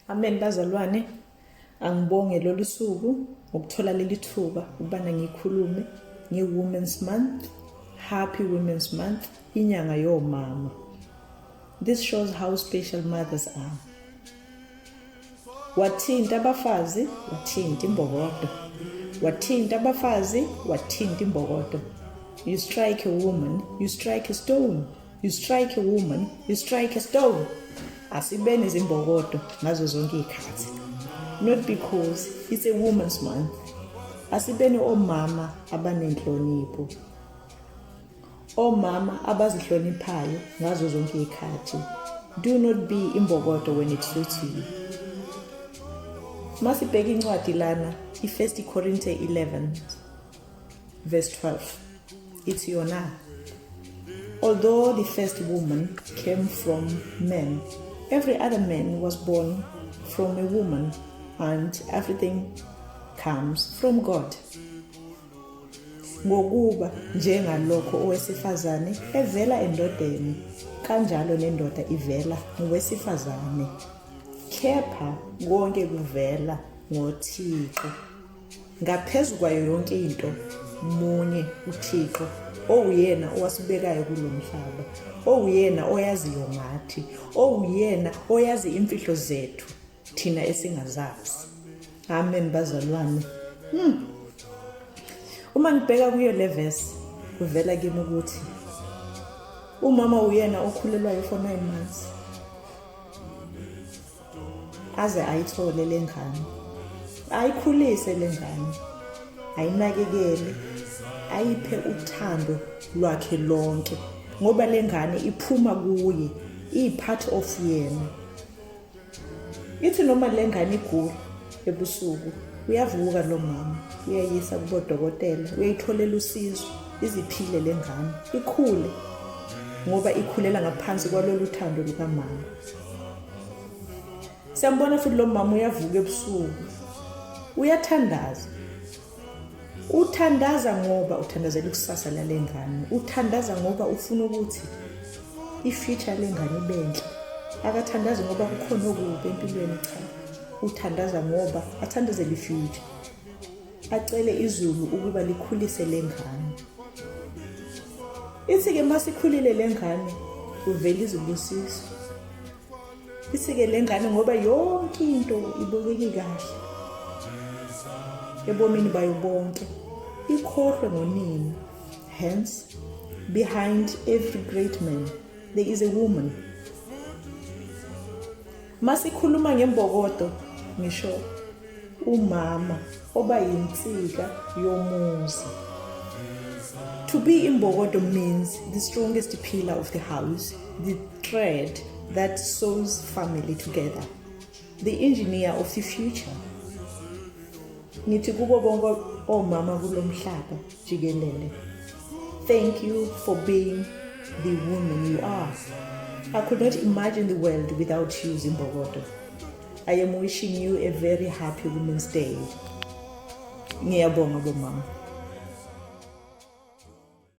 Amen bazalwane, angibonge lolu suku ukuthola leli thuba ukubana ngikhulume nge-Women's Month. Happy Women's Month, inyanga yomama. This shows how special mothers are. Wathinta abafazi, wathinta imbokodo. Wathinta abafazi, wathinta imbokodo. You strike a woman, you strike a stone. You strike a woman, you strike a stone. Asibeni izimbokodo ngazo zonke izikhathi. Not because it's a woman's month. Asibeni omama abanenhlonipho. Omama abazihloniphayo ngazo zonke izikhathi. Do not be imbokodo when it suits you. Masibheka incwadi lana, i-1 Corinthians 11 verse 12. It's yona. Although the first woman came from men, every other man was born from a woman, and everything comes from God. Ngokuba njengalokho owesifazane evela endodeni, kanjalo nendoda ivela ngowesifazane. Kepha konke kuvela ngoThixo. Ngaphezu kwayo yonke into munye uThixo, owuyena owasibekayo kulomhlaba, owuyena oyaziyo ngathi, owuyena oyazi imfihlo zethu thina esingazazi. Amen bazalwane. Uma ngibheka kuyo le verse kuvela kimi ukuthi umama uyena okhulelwayo for 9 months aze ayithole lengane, ayikhulise lengane, ayinakekele, ayiphe uthando lwakhe lonke, ngoba lengane iphuma kuye, i-part of yena. Ithi noma lengane igula ebusuku, uyavuka lo mama, uyayisa kubodokotela, uyayitholela usizo, iziphile lengane, ikhule, ngoba ikhulela ngaphansi kwalolu thando lukamama. Siyambona futhi lo mama uyavuka ebusuku, uyathandaza. Uthandaza ngoba uthandazela ikusasa lalengane. Uthandaza ngoba ufuna ukuthi i-future lengane ibenhle. Akathandazi ngoba kukhona okubi empilweni, cha. Uthandaza ngoba athandazela i-future. Acele izulu ukuba likhulise lengane. Ithi-ke masikhulile lengane uvela izibusiso. Ithi-ke lengane ngoba yonke into ibukeke kahle ebomini bayo bonke, ikhohlwe ngonina. Hence, behind every great man there is a woman. Masikhuluma ngembokodo, ngisho umama oba yinsika yomuzi. To be imbokodo means the strongest pillar of the house, the thread that sews family together, the engineer of the future. Ngithi kubo bonke omama kulomhlaba jikelele, thank you for being the woman you are. I could not imagine the world without you, Zimbokodo. I am wishing you a very happy Women's Day. Ngiyabonga bomama.